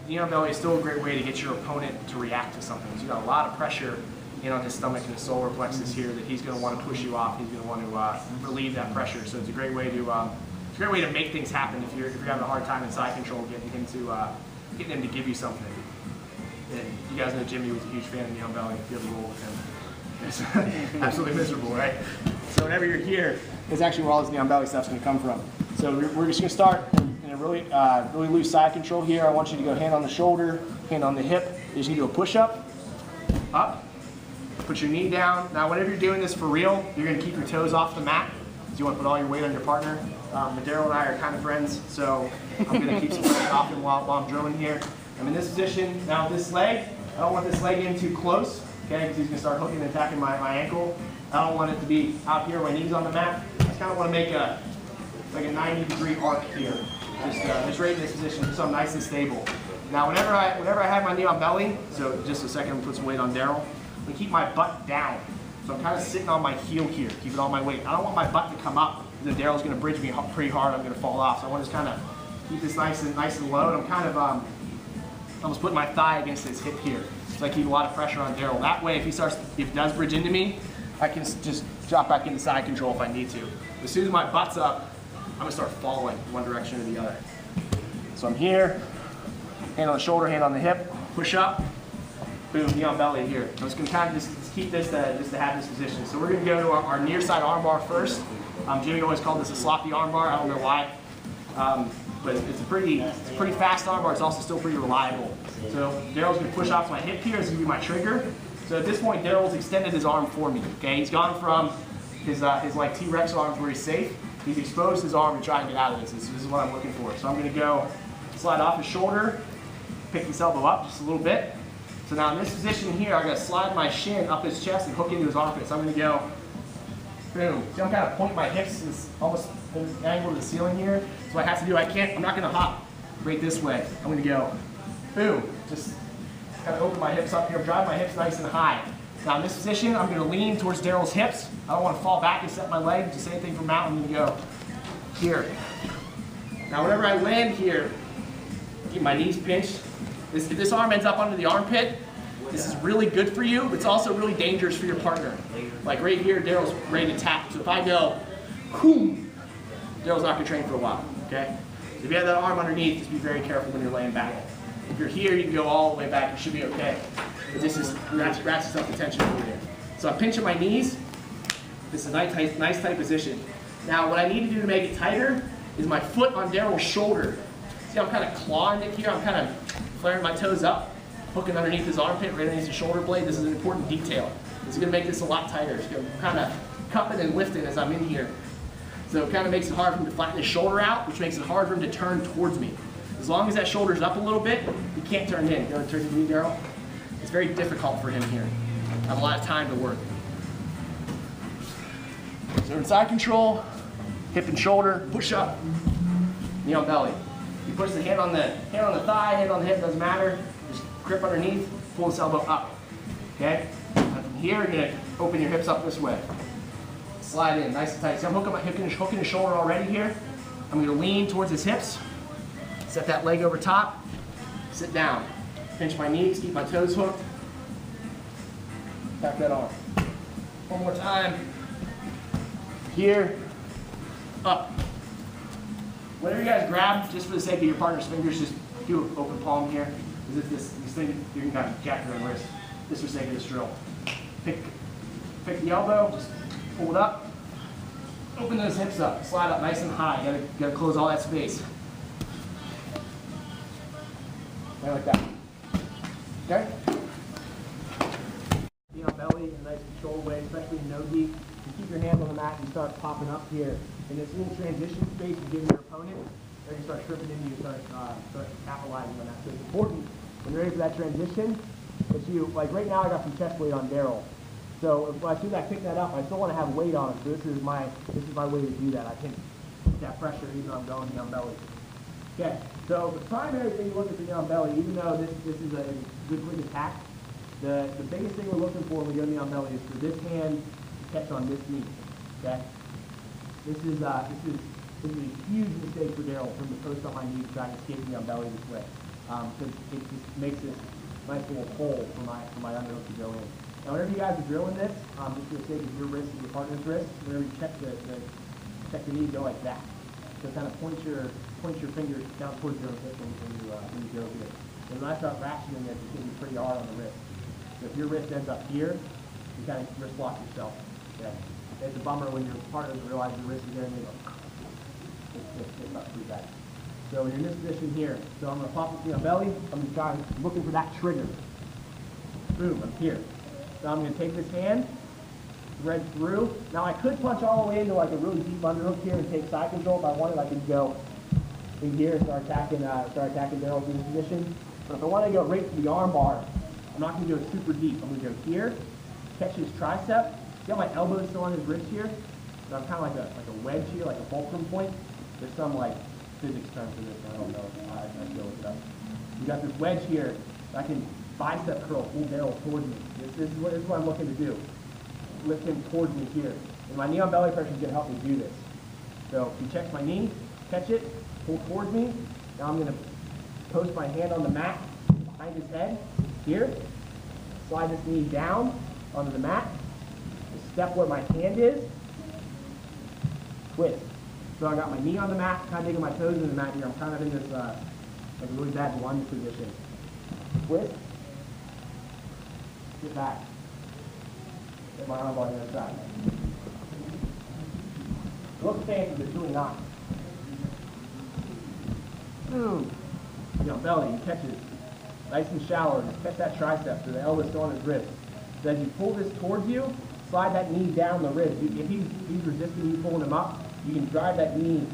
knee on belly is still a great way to get your opponent to react to something. So you got a lot of pressure in on his stomach and his solar plexus here that he's going to want to push you off. He's going to want to relieve that pressure. So it's a great way to make things happen if you're having a hard time in side control, getting him to give you something. And you guys know Jimmy was a huge fan of knee on belly. If you have a roll with him, it's absolutely miserable, right? So whenever you're here, it's actually where all this knee on belly stuff's going to come from. So we're just going to start in a really loose side control here. I want you to go hand on the shoulder, hand on the hip. You're just going to do a push-up, up, put your knee down. Now, whenever you're doing this for real, you're going to keep your toes off the mat. You want to put all your weight on your partner. Daryl and I are kind of friends, so I'm going to keep some weight off him while I'm drilling here. I'm in this position. Now, this leg, I don't want this leg in too close, okay, because he's going to start hooking and attacking my ankle. I don't want it to be out here, my knees on the mat. I just kind of want to make a 90-degree arc here. Just right in this position, so I'm nice and stable. Now, whenever I have my knee on belly, so just a second, I'm going to put some weight on Daryl. I'm going to keep my butt down. So I'm kind of sitting on my heel here, keeping all my weight. I don't want my butt to come up, because then Daryl's going to bridge me pretty hard. I'm going to fall off. So I want to just kind of keep this nice and low. And I'm kind of almost putting my thigh against his hip here, so I keep a lot of pressure on Daryl. That way, if he does bridge into me, I can just drop back into side control if I need to. As soon as my butt's up, I'm going to start falling one direction or the other. So I'm here, hand on the shoulder, hand on the hip, push up, boom, knee on belly here. I'm just going to kind of just keep this to have this position. So we're going to go to our near side armbar first. Jimmy always called this a sloppy armbar. I don't know why, but it's a pretty fast armbar. It's also still pretty reliable. So Daryl's going to push off my hip here. This is going to be my trigger. So at this point, Daryl's extended his arm for me. Okay, he's gone from his like T-Rex arms where he's safe. He's exposed his arm to try and get out of this. This is what I'm looking for. So I'm going to go slide off his shoulder, pick this elbow up just a little bit. So now in this position here, I'm going to slide my shin up his chest and hook into his armpit. So I'm going to go, boom. See, I'm kind of pointing my hips almost an angle to the ceiling here. So what I have to do, I'm not going to hop right this way. I'm going to go, boom. Just kind of open my hips up here, drive my hips nice and high. Now in this position, I'm going to lean towards Daryl's hips. I don't want to fall back and set my leg. Just same thing from out. I'm going to go here. Now whenever I land here, keep my knees pinched. If this arm ends up under the armpit, this is really good for you. It's also really dangerous for your partner. Like right here, Daryl's ready to tap. So if I go, boom, Daryl's not going to train for a while. Okay? So if you have that arm underneath, just be very careful when you're laying back. If you're here, you can go all the way back. You should be okay. But this is ratchets up the tension over here. So I'm pinching my knees. This is a nice tight position. Now what I need to do to make it tighter is my foot on Daryl's shoulder. See, I'm kind of clawing it here. I'm kind of flaring my toes up, hooking underneath his armpit, right underneath the shoulder blade. This is an important detail. This is going to make this a lot tighter. It's going to kind of cupping and lifting as I'm in here. So it kind of makes it hard for him to flatten his shoulder out, which makes it hard for him to turn towards me. As long as that shoulder's up a little bit, he can't turn in. You want to turn to me, Daryl? It's very difficult for him here. I have a lot of time to work. So in side control, hip and shoulder, push up, knee on belly. You push the hand on the thigh, hand on the hip, doesn't matter. Just grip underneath, pull this elbow up. Okay? And from here, you're going to open your hips up this way. Slide in, nice and tight. See, I'm hooking his shoulder already here. I'm going to lean towards his hips. Set that leg over top. Sit down. Pinch my knees, keep my toes hooked. Back that arm. One more time. Here, up. Whatever you guys grab, just for the sake of your partner's fingers, just do an open palm here. As if these things, you can kind of jack your own wrist. Just for the sake of this drill. Pick the elbow, just pull it up. Open those hips up, slide up nice and high. You gotta close all that space. Right like that. Okay? Knee on belly in a nice controlled way, especially in no deep. You keep your hands on the mat and you start popping up here. In this little transition space, you give your opponent, then you start tripping into you, start capitalizing on that. So it's important when you're ready for that transition that you, like right now I got some chest weight on Daryl. So as soon as I pick that up, I still want to have weight on it. So this is my way to do that. I can put that pressure even though I'm going knee on belly. Okay, so the primary thing you look at the knee on belly, even though this is a good quick attack, the biggest thing we're looking for when we go knee on belly is for this hand to catch on this knee. Okay, this is a huge mistake for Daryl from the post on my knee to try to escape knee on belly this way. because it just makes this nice little hole for my underhook to go in. Now, whenever you guys are drilling this, just for the sake of your wrist and your partner's wrist, whenever you check the knee, go like that. So kind of point your fingers down towards your hip when you go here. And when I start ratcheting this, it's going to be pretty hard on the wrist. So if your wrist ends up here, you kind of wrist lock yourself. Okay? It's a bummer when your partner doesn't realize your wrist is there and they go, it's not too bad. So when you're in this position here, so I'm going to pop it to my belly, I'm going to try looking for that trigger. Boom, I'm here. So I'm going to take this hand, thread through. Now I could punch all the way into like a really deep underhook here and take side control. If I wanted, I could go in here and start attacking barrels in this position. But if I want to go right to the arm bar, I'm not going to go super deep. I'm going to go here, catch his tricep. See how my elbow is still on his wrist here? So I'm kind of like a wedge here, like a fulcrum point. There's some like physics term for this, I don't know. I go with it up. You got this wedge here. I can bicep curl, pull barrel towards me. This is what I'm looking to do. Lift him towards me here. And my knee on belly pressure is going to help me do this. So he checks my knee, catch it, pull towards me. Now I'm going to post my hand on the mat behind his head here. Slide this knee down onto the mat. Step where my hand is. Twist. So I got my knee on the mat, kind of digging my toes in the mat here. I'm kind of in this like a really bad lunge position. Twist. Get back. Get my arm on the other side. It looks fancy, but it's really not. Boom. You know, belly, you catch it nice and shallow. Just catch that tricep so the elbow's still on his wrist. So as you pull this towards you, slide that knee down the ribs. If he's resisting you pulling him up, you can drive that knee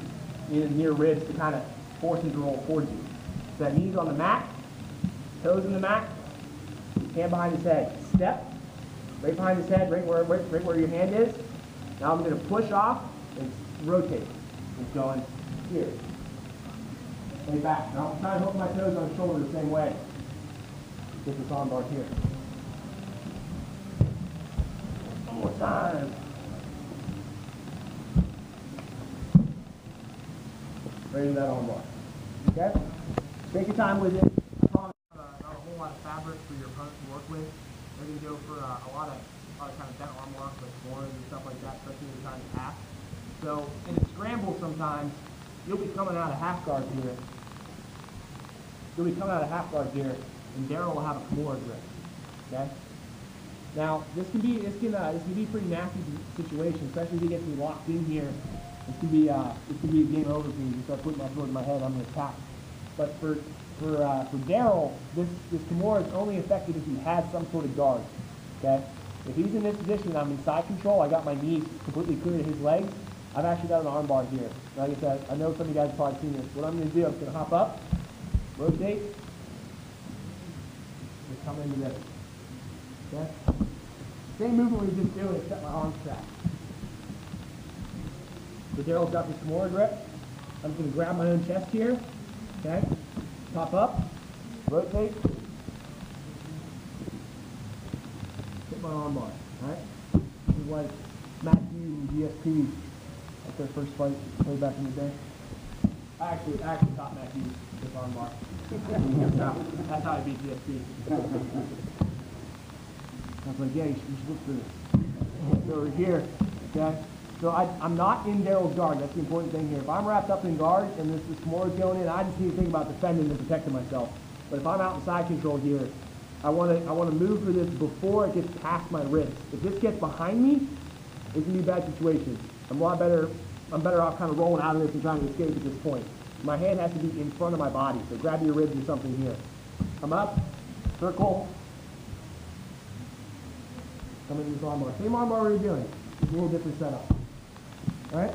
in near ribs to kind of force him to roll towards you. So that knee's on the mat, toes in the mat, hand behind his head. Step, right behind his head, right where your hand is. Now I'm going to push off and rotate. It's going here. Way back. Now I'm trying to hook my toes on his shoulder the same way. Get this arm bar here. One more time. Right in that arm bar. Okay? Take your time with it. I promise not a whole lot of fabric for your opponent to work with. They're going to go for a lot of kind of bent arm locks like corners and stuff like that, especially when you're trying to pass. So in a scramble sometimes, you'll be coming out of half guard here. You'll be coming out of half guard here, and Daryl will have a Kimura grip. Okay? Now this can be a pretty nasty situation, especially if he gets me locked in here. This can be a game over for me. You start putting my foot in my head, I'm going to attack. But for Daryl, this Kimura is only effective if he has some sort of guard. Okay? If he's in this position, I'm in side control. I got my knees completely clear to his legs. I've actually got an arm bar here. Like I said, I know some of you guys have probably seen this. What I'm going to do, I'm going to hop up, rotate, just come into this. Okay? Same movement we were just doing, except my arms trapped. So Daryl's got this Kimura grip. I'm just going to grab my own chest here. Okay? Pop up, rotate, hit my arm bar. Alright? This is like Matt Hughes and GSP. That's their first fight way back in the day. I actually taught Matt Hughes this arm bar. That's how I beat GSP. I was like, yeah, you should look for this. So we're here, okay? So I'm not in Daryl's guard. That's the important thing here. If I'm wrapped up in guard and this Kimura's going in, I just need to think about defending and protecting myself. But if I'm out in side control here, I want to move for this before it gets past my wrist. If this gets behind me, it's going to be a bad situation. I'm better off kind of rolling out of this and trying to escape at this point. My hand has to be in front of my body, so grab your ribs or something here. Come up, circle, come into this arm bar. Same arm bar we were doing, just a little different setup. Alright?